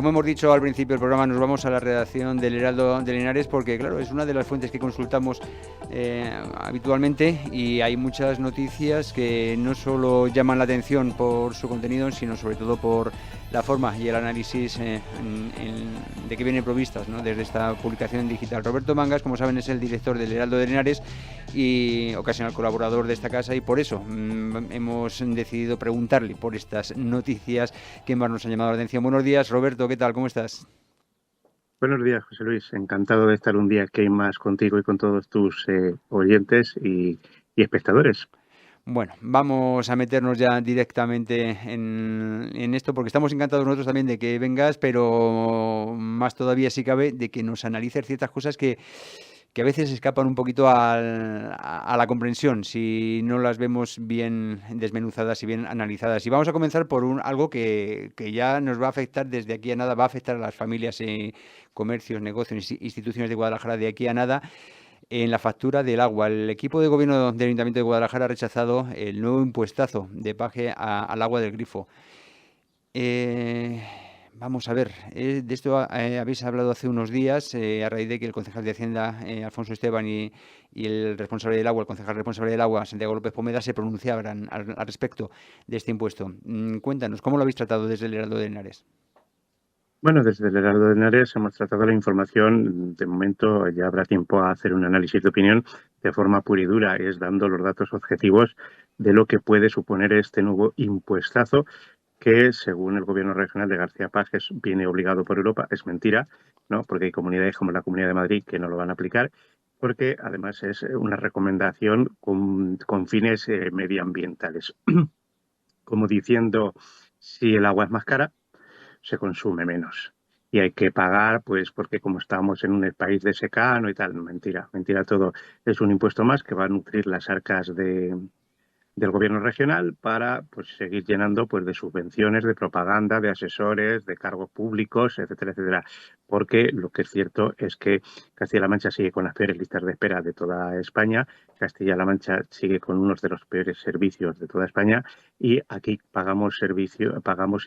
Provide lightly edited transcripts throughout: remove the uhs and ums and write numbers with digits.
como hemos dicho al principio del programa, nos vamos a la redacción del Heraldo de Linares porque, claro, es una de las fuentes que consultamos habitualmente y hay muchas noticias que no solo llaman la atención por su contenido, sino sobre todo por la forma y el análisis de que vienen provistas, ¿no?, desde esta publicación digital. Roberto Mangas, como saben, es el director del Heraldo de Linares y ocasional colaborador de esta casa, y por eso hemos decidido preguntarle por estas noticias que más nos han llamado la atención. Buenos días, Roberto, ¿qué tal? ¿Cómo estás? Buenos días, José Luis. Encantado de estar un día aquí más contigo y con todos tus oyentes y espectadores. Bueno, vamos a meternos ya directamente en esto, porque estamos encantados nosotros también de que vengas, pero más todavía si cabe de que nos analices ciertas cosas que a veces escapan un poquito a la comprensión si no las vemos bien desmenuzadas y bien analizadas. Y vamos a comenzar por algo que ya nos va a afectar desde aquí a nada, va a afectar a las familias, comercios, negocios, instituciones de Guadalajara de aquí a nada, en la factura del agua. El equipo de gobierno del Ayuntamiento de Guadalajara ha rechazado el nuevo impuestazo de paje al agua del grifo. Eh, Vamos a ver, de esto habéis hablado hace unos días, a raíz de que el concejal de Hacienda, Alfonso Esteban, y el responsable del agua, el concejal responsable del agua, Santiago López Pomeda, se pronunciaran al respecto de este impuesto. Cuéntanos, ¿cómo lo habéis tratado desde el Heraldo de Henares? Bueno, desde el Heraldo de Henares hemos tratado la información. De momento ya habrá tiempo a hacer un análisis de opinión de forma pura y dura, es dando los datos objetivos de lo que puede suponer este nuevo impuestazo que, según el gobierno regional de García Pajes, viene obligado por Europa. Es mentira, ¿no? Porque hay comunidades como la Comunidad de Madrid que no lo van a aplicar, porque además es una recomendación con fines medioambientales. Como diciendo, si el agua es más cara, se consume menos. Y hay que pagar, pues, porque como estamos en un país de secano y tal, mentira, mentira todo. Es un impuesto más que va a nutrir las arcas del gobierno regional para, pues, seguir llenando, pues, de subvenciones, de propaganda, de asesores, de cargos públicos, etcétera, etcétera. Porque lo que es cierto es que Castilla-La Mancha sigue con las peores listas de espera de toda España, Castilla-La Mancha sigue con unos de los peores servicios de toda España, y aquí pagamos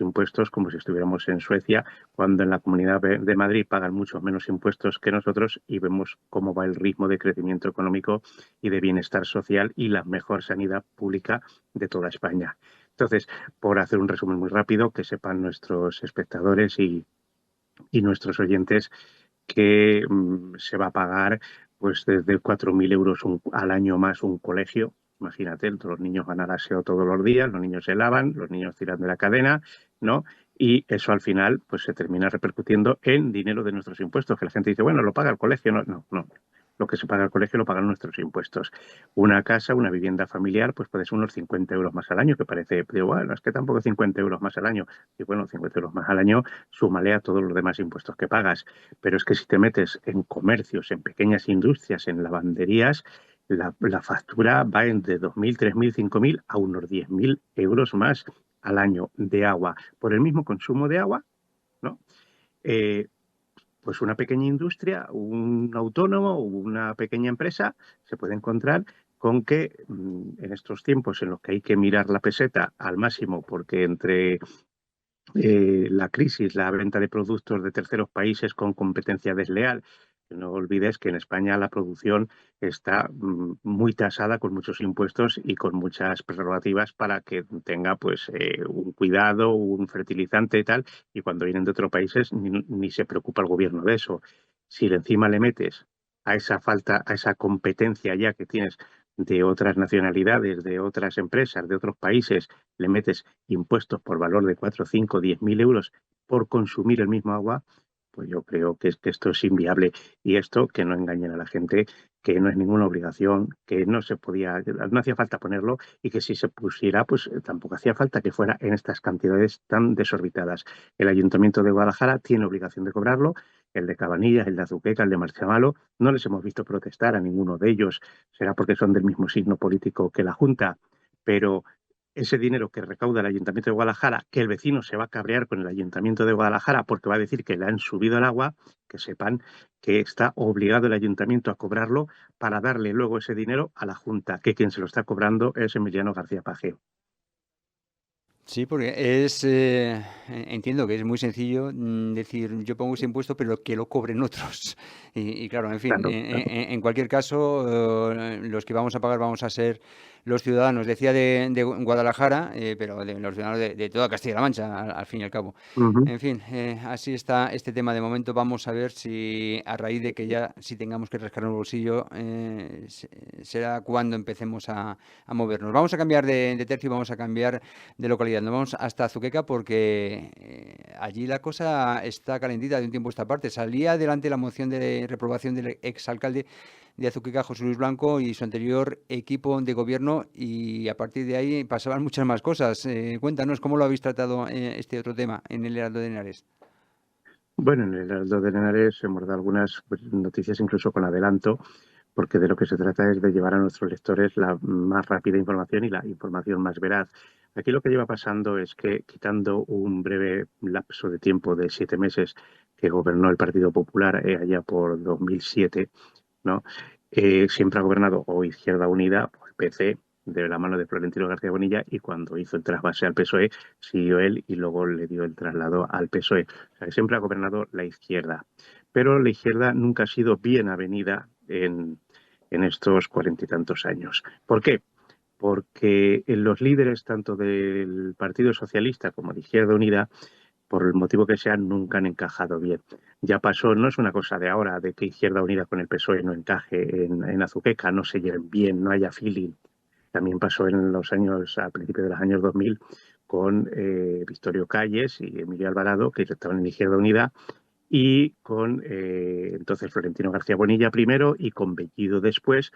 impuestos como si estuviéramos en Suecia, cuando en la Comunidad de Madrid pagan muchos menos impuestos que nosotros, y vemos cómo va el ritmo de crecimiento económico y de bienestar social y la mejor sanidad pública de toda España. Entonces, por hacer un resumen muy rápido, que sepan nuestros espectadores y nuestros oyentes que se va a pagar, pues, desde 4.000 euros al año más un colegio. Imagínate, los niños van al aseo todos los días, los niños se lavan, los niños tiran de la cadena, ¿no? Y eso al final, pues, se termina repercutiendo en dinero de nuestros impuestos, que la gente dice, bueno, lo paga el colegio. No, no, no. Lo que se paga al colegio lo pagan nuestros impuestos. Una casa, una vivienda familiar, pues puede ser unos 50 euros más al año, que parece, digo, bueno, es que tampoco 50 euros más al año. Y bueno, 50 euros más al año, súmale a todos los demás impuestos que pagas. Pero es que si te metes en comercios, en pequeñas industrias, en lavanderías, la factura va de 2.000, 3.000, 5.000 a unos 10.000 euros más al año de agua. Por el mismo consumo de agua, ¿no? Eh, pues una pequeña industria, un autónomo o una pequeña empresa se puede encontrar con que en estos tiempos en los que hay que mirar la peseta al máximo, porque entre la crisis, la venta de productos de terceros países con competencia desleal. No olvides que en España la producción está muy tasada, con muchos impuestos y con muchas prerrogativas para que tenga, pues, un cuidado, un fertilizante y tal, y cuando vienen de otros países ni se preocupa el gobierno de eso. Si encima le metes a esa falta, a esa competencia ya que tienes de otras nacionalidades, de otras empresas, de otros países, le metes impuestos por valor de 4, 5, 10.000 euros por consumir el mismo agua, pues yo creo que esto es inviable. Y esto, que no engañen a la gente, que no es ninguna obligación, que no se podía, no hacía falta ponerlo, y que si se pusiera, pues tampoco hacía falta que fuera en estas cantidades tan desorbitadas. El Ayuntamiento de Guadalajara tiene obligación de cobrarlo, el de Cabanillas, el de Azuqueca, el de Marchamalo, no les hemos visto protestar a ninguno de ellos, será porque son del mismo signo político que la Junta, pero ese dinero que recauda el Ayuntamiento de Guadalajara, que el vecino se va a cabrear con el Ayuntamiento de Guadalajara porque va a decir que le han subido el agua, que sepan que está obligado el Ayuntamiento a cobrarlo para darle luego ese dinero a la Junta, que quien se lo está cobrando es Emiliano García Paje. Sí, porque entiendo que es muy sencillo decir yo pongo ese impuesto, pero que lo cobren otros. Y claro, en fin, Claro, claro. en cualquier caso, los que vamos a pagar vamos a ser los ciudadanos. Decía de Guadalajara, pero de los ciudadanos de toda Castilla-La Mancha, al fin y al cabo. Ujú. En fin, así está este tema de momento. Vamos a ver si a raíz de que ya si tengamos que rascar el bolsillo, será cuando empecemos a movernos. Vamos a cambiar de tercio y vamos a cambiar de localidad. Nos vamos hasta Azuqueca porque allí la cosa está calentita de un tiempo a esta parte. Salía adelante la moción de reprobación del exalcalde de Azuqueca, José Luis Blanco, y su anterior equipo de gobierno, y a partir de ahí pasaban muchas más cosas. Cuéntanos cómo lo habéis tratado este otro tema en el Heraldo de Henares. Bueno, en el Heraldo de Henares hemos dado algunas pues, noticias incluso con adelanto, porque de lo que se trata es de llevar a nuestros lectores la más rápida información y la información más veraz. Aquí lo que lleva pasando es que, quitando un breve lapso de tiempo de 7 meses que gobernó el Partido Popular allá por 2007, ¿no? Siempre ha gobernado o Izquierda Unida o el PC de la mano de Florentino García Bonilla, y cuando hizo el trasvase al PSOE siguió él y luego le dio el traslado al PSOE. O sea, que siempre ha gobernado la izquierda. Pero la izquierda nunca ha sido bien avenida en estos 40 y tantos años. ¿Por qué? Porque los líderes tanto del Partido Socialista como de Izquierda Unida, por el motivo que sea, nunca han encajado bien. Ya pasó, no es una cosa de ahora, de que Izquierda Unida con el PSOE no encaje en Azuqueca, no se lleven bien, no haya feeling. También pasó en los años, al principio de los años 2000, con Victorio Calles y Emilio Alvarado, que estaban en Izquierda Unida, y con entonces Florentino García Bonilla primero y con Bellido después,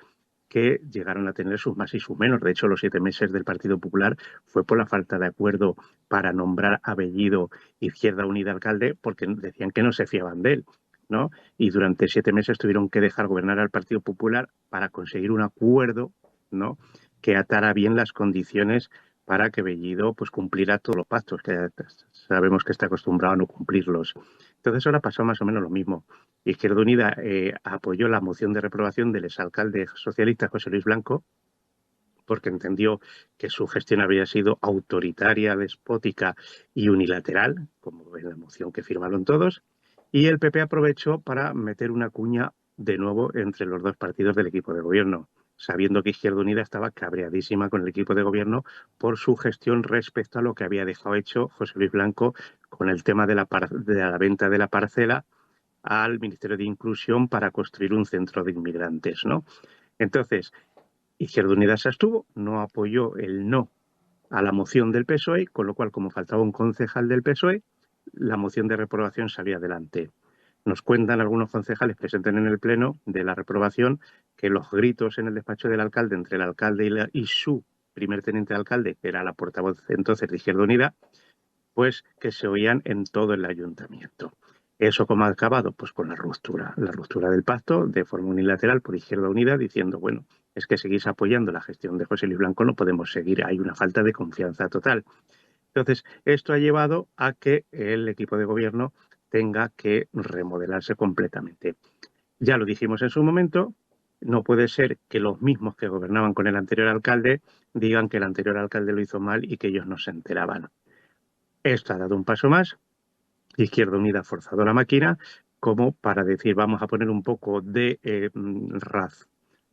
que llegaron a tener sus más y sus menos. De hecho, los 7 meses del Partido Popular fue por la falta de acuerdo para nombrar a Bellido Izquierda Unida alcalde, porque decían que no se fiaban de él, ¿no? Y durante 7 meses tuvieron que dejar gobernar al Partido Popular para conseguir un acuerdo, ¿no? Que atara bien las condiciones para que Bellido pues cumpliera todos los pactos, que sabemos que está acostumbrado a no cumplirlos. Entonces ahora pasó más o menos lo mismo. Izquierda Unida apoyó la moción de reprobación del exalcalde socialista José Luis Blanco, porque entendió que su gestión había sido autoritaria, despótica y unilateral, como en la moción que firmaron todos, y el PP aprovechó para meter una cuña de nuevo entre los dos partidos del equipo de gobierno, sabiendo que Izquierda Unida estaba cabreadísima con el equipo de gobierno por su gestión respecto a lo que había dejado hecho José Luis Blanco con el tema de la venta de la parcela al Ministerio de Inclusión para construir un centro de inmigrantes, ¿no? Entonces, Izquierda Unida se abstuvo, no apoyó el no a la moción del PSOE, con lo cual, como faltaba un concejal del PSOE, la moción de reprobación salía adelante. Nos cuentan algunos concejales presentes en el pleno de la reprobación que los gritos en el despacho del alcalde entre el alcalde y su primer teniente de alcalde, que era la portavoz entonces de Izquierda Unida, pues que se oían en todo el ayuntamiento. ¿Eso cómo ha acabado? Pues con la ruptura del pacto de forma unilateral por Izquierda Unida, diciendo, bueno, es que seguís apoyando la gestión de José Luis Blanco, no podemos seguir, hay una falta de confianza total. Entonces, esto ha llevado a que el equipo de gobierno tenga que remodelarse completamente. Ya lo dijimos en su momento, no puede ser que los mismos que gobernaban con el anterior alcalde digan que el anterior alcalde lo hizo mal y que ellos no se enteraban. Esto ha dado un paso más. Izquierda Unida ha forzado la máquina como para decir vamos a poner un poco de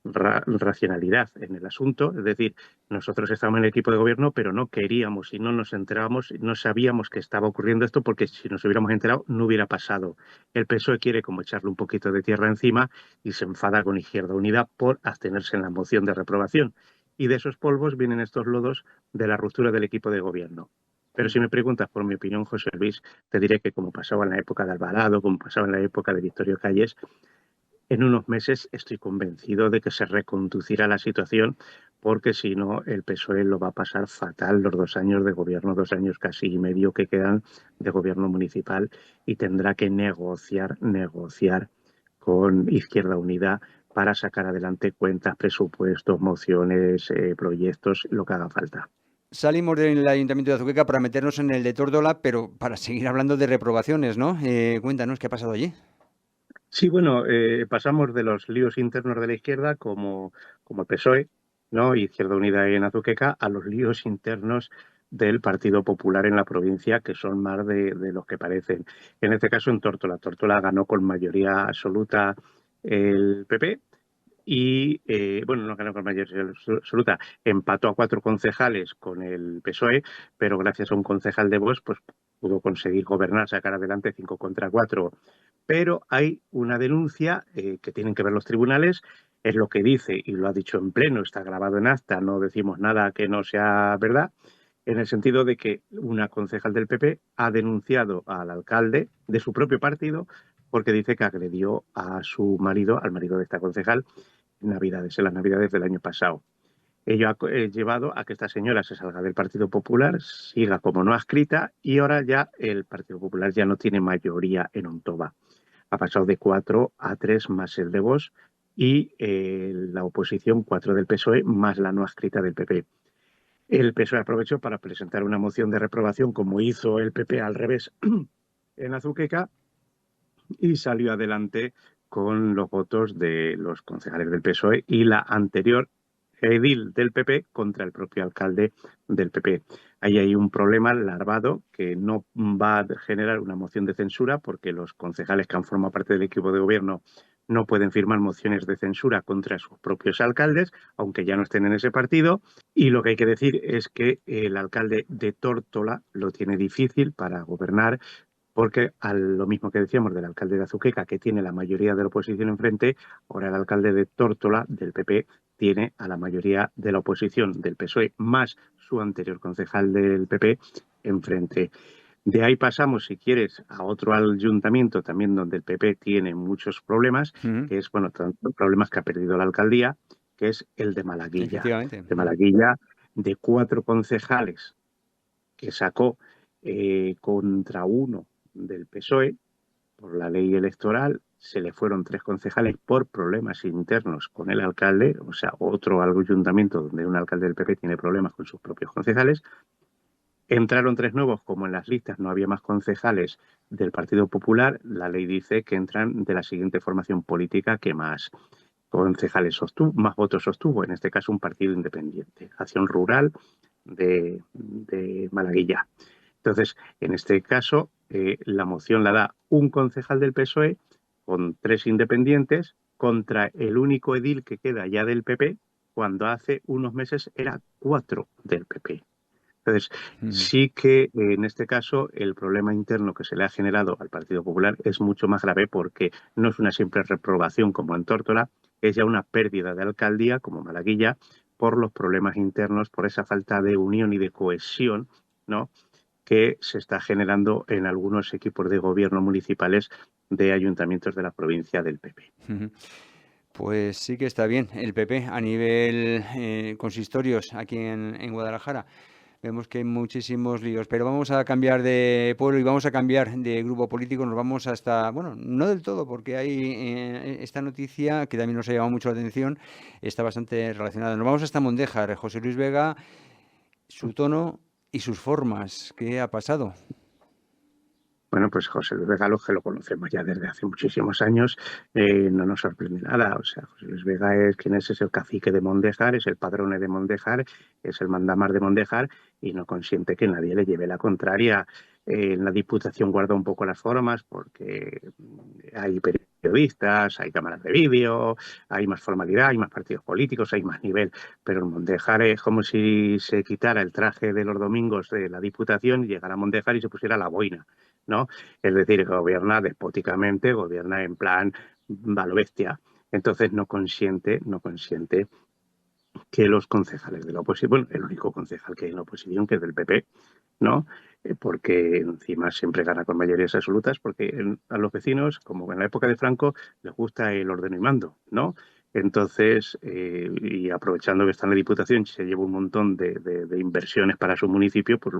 racionalidad en el asunto. Es decir, nosotros estábamos en el equipo de gobierno, pero no queríamos y no nos enterábamos, no sabíamos que estaba ocurriendo esto, porque si nos hubiéramos enterado no hubiera pasado. El PSOE quiere como echarle un poquito de tierra encima y se enfada con Izquierda Unida por abstenerse en la moción de reprobación. Y de esos polvos vienen estos lodos de la ruptura del equipo de gobierno. Pero si me preguntas por mi opinión, José Luis, te diré que como pasaba en la época de Alvarado, como pasaba en la época de Victorio Calles, en unos meses estoy convencido de que se reconducirá la situación, porque si no, el PSOE lo va a pasar fatal los 2 años de gobierno, 2 años casi y medio que quedan de gobierno municipal, y tendrá que negociar con Izquierda Unida para sacar adelante cuentas, presupuestos, mociones, proyectos, lo que haga falta. Salimos del Ayuntamiento de Azuqueca para meternos en el de Tórdola, pero para seguir hablando de reprobaciones, ¿no? Cuéntanos qué ha pasado allí. Sí, bueno, pasamos de los líos internos de la izquierda, como el PSOE, ¿no? Izquierda Unida en Azuqueca, a los líos internos del Partido Popular en la provincia, que son más de los que parecen. En este caso, en Tórtola. Tórtola ganó con mayoría absoluta el PP y, bueno, no ganó con mayoría absoluta, empató a 4 concejales con el PSOE, pero gracias a un concejal de Vox, pues pudo conseguir gobernar, sacar adelante 5 contra 4. Pero hay una denuncia que tienen que ver los tribunales, es lo que dice y lo ha dicho en pleno, está grabado en acta, no decimos nada que no sea verdad, en el sentido de que una concejal del PP ha denunciado al alcalde de su propio partido porque dice que agredió a su marido, al marido de esta concejal, en Navidades, en las Navidades del año pasado. Ello ha llevado a que esta señora se salga del Partido Popular, siga como no adscrita y ahora ya el Partido Popular ya no tiene mayoría en Ontoba. Ha pasado de 4 a 3 más el de Vox y la oposición 4 del PSOE más la no adscrita del PP. El PSOE aprovechó para presentar una moción de reprobación, como hizo el PP al revés en Azuqueca, y salió adelante con los votos de los concejales del PSOE y la anterior edil del PP contra el propio alcalde del PP. Ahí hay un problema larvado que no va a generar una moción de censura porque los concejales que han formado parte del equipo de gobierno no pueden firmar mociones de censura contra sus propios alcaldes, aunque ya no estén en ese partido. Y lo que hay que decir es que el alcalde de Tórtola lo tiene difícil para gobernar porque a lo mismo que decíamos del alcalde de Azuqueca, que tiene la mayoría de la oposición enfrente, ahora el alcalde de Tórtola, del PP, tiene a la mayoría de la oposición del PSOE, más su anterior concejal del PP, enfrente. De ahí pasamos, si quieres, a otro ayuntamiento también donde el PP tiene muchos problemas, que es, bueno, tantos problemas que ha perdido la alcaldía, que es el de Malaguilla. Efectivamente. De Malaguilla, de 4 concejales que sacó contra uno del PSOE por la ley electoral, se le fueron 3 concejales por problemas internos con el alcalde, o sea, otro ayuntamiento donde un alcalde del PP tiene problemas con sus propios concejales. Entraron 3 nuevos, como en las listas no había más concejales del Partido Popular, la ley dice que entran de la siguiente formación política que más concejales sostuvo, más votos sostuvo, en este caso un partido independiente, Acción Rural de Malaguilla. Entonces, en este caso, la moción la da un concejal del PSOE con 3 independientes contra el único edil que queda ya del PP, cuando hace unos meses era 4 del PP. Entonces, sí que en este caso el problema interno que se le ha generado al Partido Popular es mucho más grave porque no es una simple reprobación como en Tórtola, es ya una pérdida de alcaldía como Malaguilla por los problemas internos, por esa falta de unión y de cohesión, ¿no?, que se está generando en algunos equipos de gobierno municipales de ayuntamientos de la provincia del PP. Pues sí que está bien el PP a nivel consistorios aquí en Guadalajara. Vemos que hay muchísimos líos, pero vamos a cambiar de pueblo y vamos a cambiar de grupo político. Nos vamos hasta, bueno, no del todo, porque hay esta noticia que también nos ha llamado mucho la atención, está bastante relacionada. Nos vamos hasta Mondéjar. José Luis Vega, su tono y sus formas. ¿Qué ha pasado? Bueno, pues José Luis Vega, que lo conocemos ya desde hace muchísimos años, no nos sorprende nada. O sea, José Luis Vega es quien es el cacique de Mondéjar, es el padrone de Mondéjar, es el mandamás de Mondéjar y no consiente que nadie le lleve la contraria. En la Diputación guarda un poco las formas porque hay periodistas, hay cámaras de vídeo, hay más formalidad, hay más partidos políticos, hay más nivel, pero en Mondéjar es como si se quitara el traje de los domingos de la Diputación, llegara a Mondéjar y se pusiera la boina, ¿no? Es decir, gobierna despóticamente, gobierna en plan a lo bestia. Entonces no consiente que los concejales de la oposición, bueno, el único concejal que hay en la oposición, que es del PP, ¿no? Porque encima siempre gana con mayorías absolutas, porque a los vecinos, como en la época de Franco, les gusta el orden y mando, ¿no? Entonces, y aprovechando que está en la Diputación, se lleva un montón de inversiones para su municipio, pues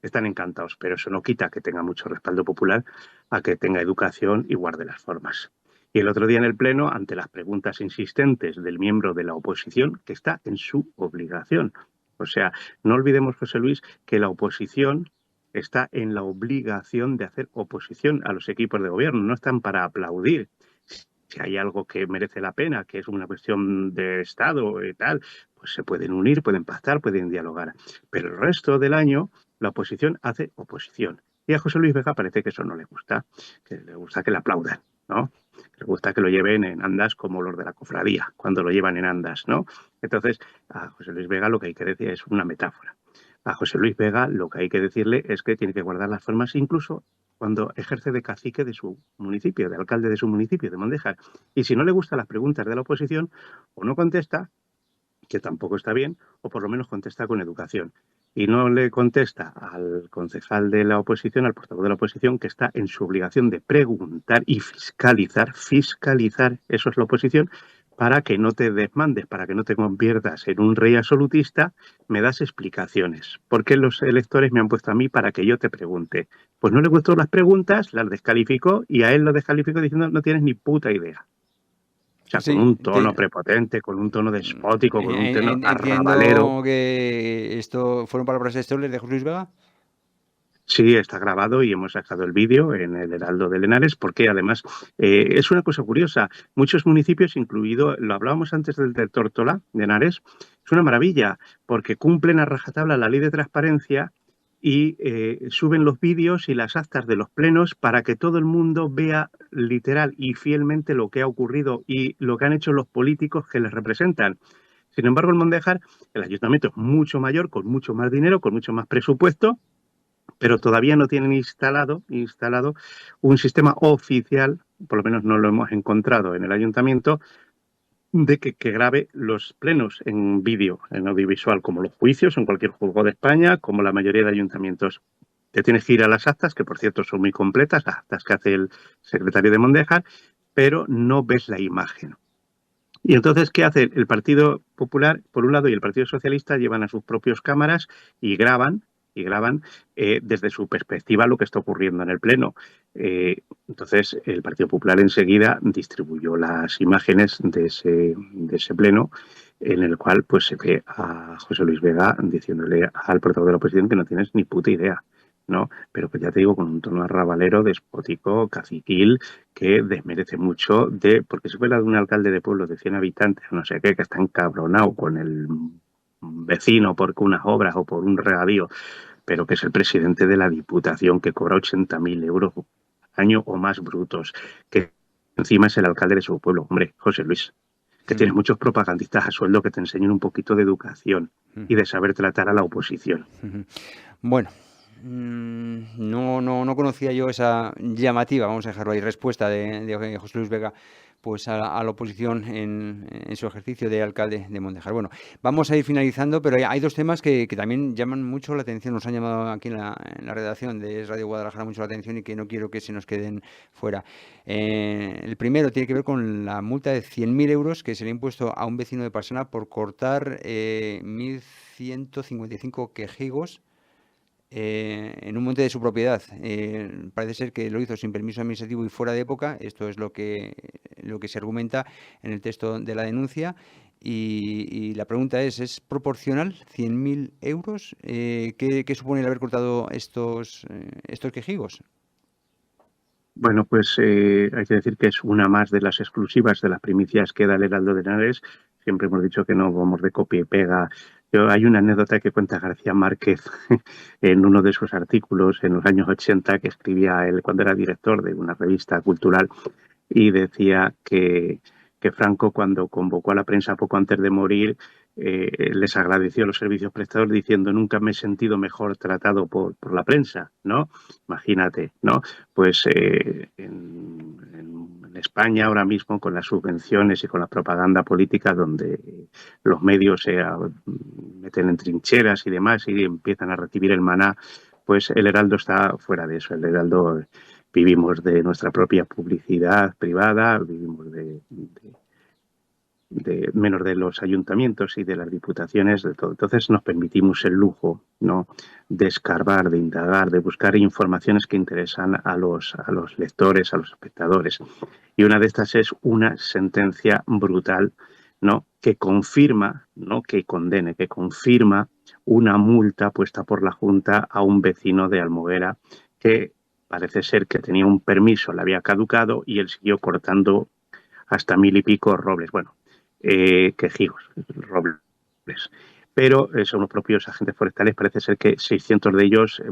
están encantados, pero eso no quita que tenga mucho respaldo popular, a que tenga educación y guarde las formas. Y el otro día en el Pleno, ante las preguntas insistentes del miembro de la oposición, que está en su obligación. O sea, no olvidemos, José Luis, que la oposición está en la obligación de hacer oposición a los equipos de gobierno, no están para aplaudir. Si hay algo que merece la pena, que es una cuestión de Estado y tal, pues se pueden unir, pueden pactar, pueden dialogar. Pero el resto del año la oposición hace oposición. Y a José Luis Vega parece que eso no le gusta, que le gusta que le aplaudan, ¿no? Le gusta que lo lleven en andas como los de la cofradía, cuando lo llevan en andas, ¿no? Entonces, a José Luis Vega lo que hay que decir es una metáfora. A José Luis Vega lo que hay que decirle es que tiene que guardar las formas incluso cuando ejerce de cacique de su municipio, de alcalde de su municipio, de Mondéjar. Y si no le gustan las preguntas de la oposición, o no contesta, que tampoco está bien, o por lo menos contesta con educación. Y no le contesta al concejal de la oposición, al portavoz de la oposición, que está en su obligación de preguntar y fiscalizar, eso es la oposición, para que no te desmandes, para que no te conviertas en un rey absolutista, me das explicaciones. ¿Por qué los electores me han puesto a mí para que yo te pregunte? Pues no le gustó las preguntas, las descalificó y a él lo descalificó diciendo no tienes ni puta idea. O sea, con Sí, un tono prepotente, con un tono despótico, con un tono arrabalero. entiendo que esto fueron palabras textuales de José Luis Vega. Sí, está grabado y hemos sacado el vídeo en el Heraldo de Henares porque además es una cosa curiosa. Muchos municipios, incluido, lo hablábamos antes del de Tórtola, de Henares, es una maravilla porque cumplen a rajatabla la ley de transparencia y suben los vídeos y las actas de los plenos para que todo el mundo vea literal y fielmente lo que ha ocurrido y lo que han hecho los políticos que les representan. Sin embargo, en Mondéjar, el ayuntamiento es mucho mayor, con mucho más dinero, con mucho más presupuesto, pero todavía no tienen instalado un sistema oficial, por lo menos no lo hemos encontrado en el ayuntamiento, de que grabe los plenos en vídeo, en audiovisual, como los juicios en cualquier juzgado de España, como la mayoría de ayuntamientos. Te tienes que ir a las actas, que por cierto son muy completas, las actas que hace el secretario de Mondéjar, pero no ves la imagen. Y entonces, ¿qué hace el Partido Popular? Por un lado, y el Partido Socialista llevan a sus propias cámaras y graban desde su perspectiva lo que está ocurriendo en el Pleno. Entonces, el Partido Popular enseguida distribuyó las imágenes de ese Pleno, en el cual pues se ve a José Luis Vega diciéndole al portavoz de la oposición que no tienes ni puta idea, ¿no? Pero pues ya te digo, con un tono arrabalero, despótico, caciquil, que desmerece mucho porque se fue la de un alcalde de pueblo de 100 habitantes, no sé qué, que está encabronado con el vecino por unas obras o por un regadío, pero que es el presidente de la Diputación, que cobra 80.000 euros al año o más brutos, que encima es el alcalde de su pueblo. Hombre, José Luis, que tienes muchos propagandistas a sueldo que te enseñan un poquito de educación y de saber tratar a la oposición. Bueno, no conocía yo esa llamativa, vamos a dejarlo ahí, respuesta de José Luis Vega pues a la oposición en su ejercicio de alcalde de Mondéjar. Bueno, vamos a ir finalizando, pero hay dos temas que también llaman mucho la atención, nos han llamado aquí en la redacción de Radio Guadalajara mucho la atención y que no quiero que se nos queden fuera. El primero tiene que ver con la multa de 100.000 euros que se le ha impuesto a un vecino de Parsana por cortar 1.155 quejigos en un monte de su propiedad. Parece ser que lo hizo sin permiso administrativo y fuera de época. Esto es lo que se argumenta en el texto de la denuncia. Y la pregunta ¿es proporcional 100.000 euros? ¿Qué supone el haber cortado estos quejigos? Bueno, pues hay que decir que es una más de las exclusivas, de las primicias que da el Heraldo de Henares. Siempre hemos dicho que no vamos de copia y pega. Hay una anécdota que cuenta García Márquez en uno de sus artículos en los años 80 que escribía él cuando era director de una revista cultural y decía que Franco, cuando convocó a la prensa poco antes de morir, les agradeció los servicios prestados diciendo nunca me he sentido mejor tratado por la prensa, ¿no? Imagínate, ¿no? Pues en España ahora mismo con las subvenciones y con la propaganda política donde los medios se meten en trincheras y demás y empiezan a recibir el maná, pues el Heraldo está fuera de eso. El Heraldo vivimos de nuestra propia publicidad privada, vivimos de menos de los ayuntamientos y de las diputaciones, de todo. Entonces nos permitimos el lujo, ¿no?, de escarbar, de indagar, de buscar informaciones que interesan a los lectores, a los espectadores. Y una de estas es una sentencia brutal, ¿no?, que confirma, no que condene, que confirma una multa puesta por la Junta a un vecino de Almoguera que parece ser que tenía un permiso, le había caducado y él siguió cortando hasta 1.000 y pico robles. Bueno, quejigos, robles, Pero son los propios agentes forestales, parece ser que 600 de ellos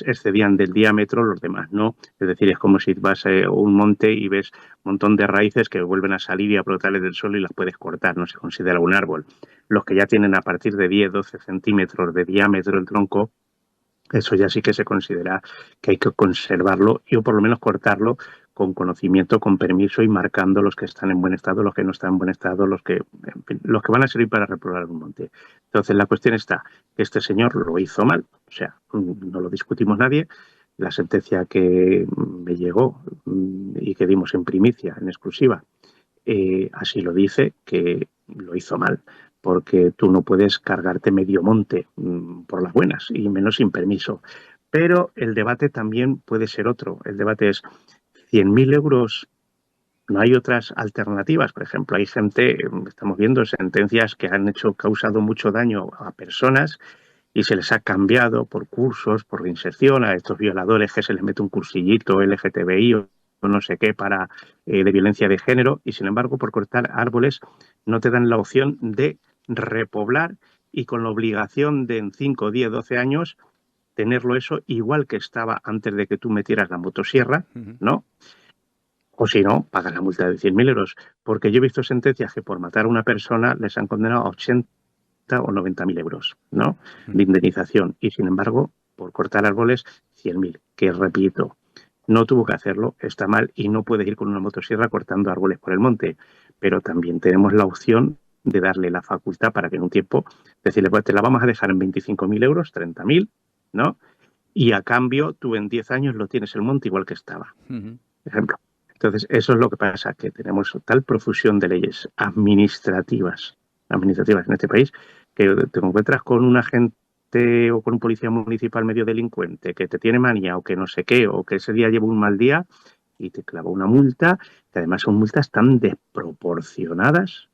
excedían del diámetro, los demás no. Es decir, es como si vas a un monte y ves un montón de raíces que vuelven a salir y a brotarles del suelo y las puedes cortar, no se considera un árbol. Los que ya tienen a partir de 10-12 centímetros de diámetro el tronco, eso ya sí que se considera que hay que conservarlo y o por lo menos cortarlo con conocimiento, con permiso y marcando los que están en buen estado, los que no están en buen estado, los que van a servir para repoblar un monte. Entonces la cuestión está que este señor lo hizo mal, o sea, no lo discutimos nadie. La sentencia que me llegó y que dimos en primicia, en exclusiva, así lo dice, que lo hizo mal, porque tú no puedes cargarte medio monte por las buenas, y menos sin permiso. Pero el debate también puede ser otro. El debate es 100.000 euros. No hay otras alternativas. Por ejemplo, hay gente, estamos viendo sentencias que han causado mucho daño a personas y se les ha cambiado por cursos, por reinserción a estos violadores que se les mete un cursillito LGTBI o no sé qué para de violencia de género, y sin embargo por cortar árboles no te dan la opción de repoblar y con la obligación de en 5, 10, 12 años tenerlo eso igual que estaba antes de que tú metieras la motosierra, ¿no? O si no, pagas la multa de 100.000 euros. Porque yo he visto sentencias que por matar a una persona les han condenado a 80 o 90.000 euros, ¿no? De indemnización. Y sin embargo, por cortar árboles, 100.000. Que repito, no tuvo que hacerlo, está mal y no puedes ir con una motosierra cortando árboles por el monte. Pero también tenemos la opción de darle la facultad para que en un tiempo, decirle, pues te la vamos a dejar en 25.000 euros, 30.000, ¿no? Y a cambio, tú en 10 años lo tienes el monte igual que estaba. Ejemplo. Entonces, eso es lo que pasa, que tenemos tal profusión de leyes administrativas en este país, que te encuentras con un agente o con un policía municipal medio delincuente que te tiene manía o que no sé qué, o que ese día lleva un mal día y te clava una multa, que además son multas tan desproporcionadas,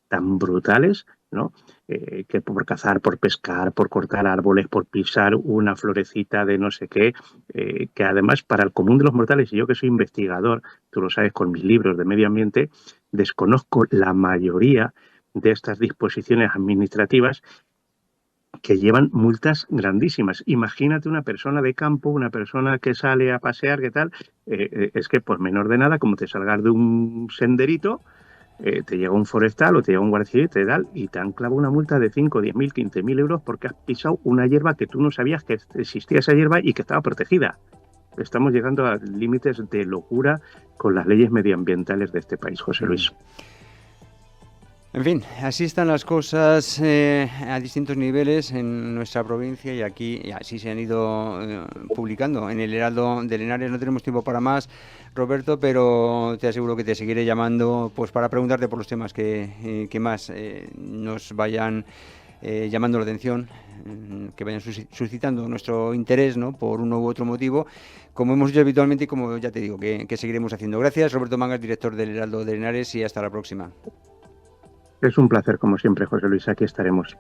tan brutales, ¿no? Que por cazar, por pescar, por cortar árboles, por pisar una florecita de no sé qué, que además para el común de los mortales, y yo que soy investigador, tú lo sabes con mis libros de medio ambiente, desconozco la mayoría de estas disposiciones administrativas que llevan multas grandísimas. Imagínate una persona de campo, una persona que sale a pasear, ¿qué tal? Es que por menor de nada, como te salgas de un senderito, te llega un forestal o te llega un guardia civil y te han clavado una multa de 5, 10.000, 15.000 euros porque has pisado una hierba que tú no sabías que existía esa hierba y que estaba protegida. Estamos llegando a límites de locura con las leyes medioambientales de este país, José Luis. En fin, así están las cosas a distintos niveles en nuestra provincia y aquí y así se han ido publicando en el Heraldo de Henares. No tenemos tiempo para más, Roberto, pero te aseguro que te seguiré llamando pues para preguntarte por los temas que más nos vayan llamando la atención, que vayan suscitando nuestro interés, ¿no? Por uno u otro motivo, como hemos hecho habitualmente y como ya te digo, que seguiremos haciendo. Gracias, Roberto Mangas, director del Heraldo de Henares, y hasta la próxima. Es un placer, como siempre, José Luis. Aquí estaremos.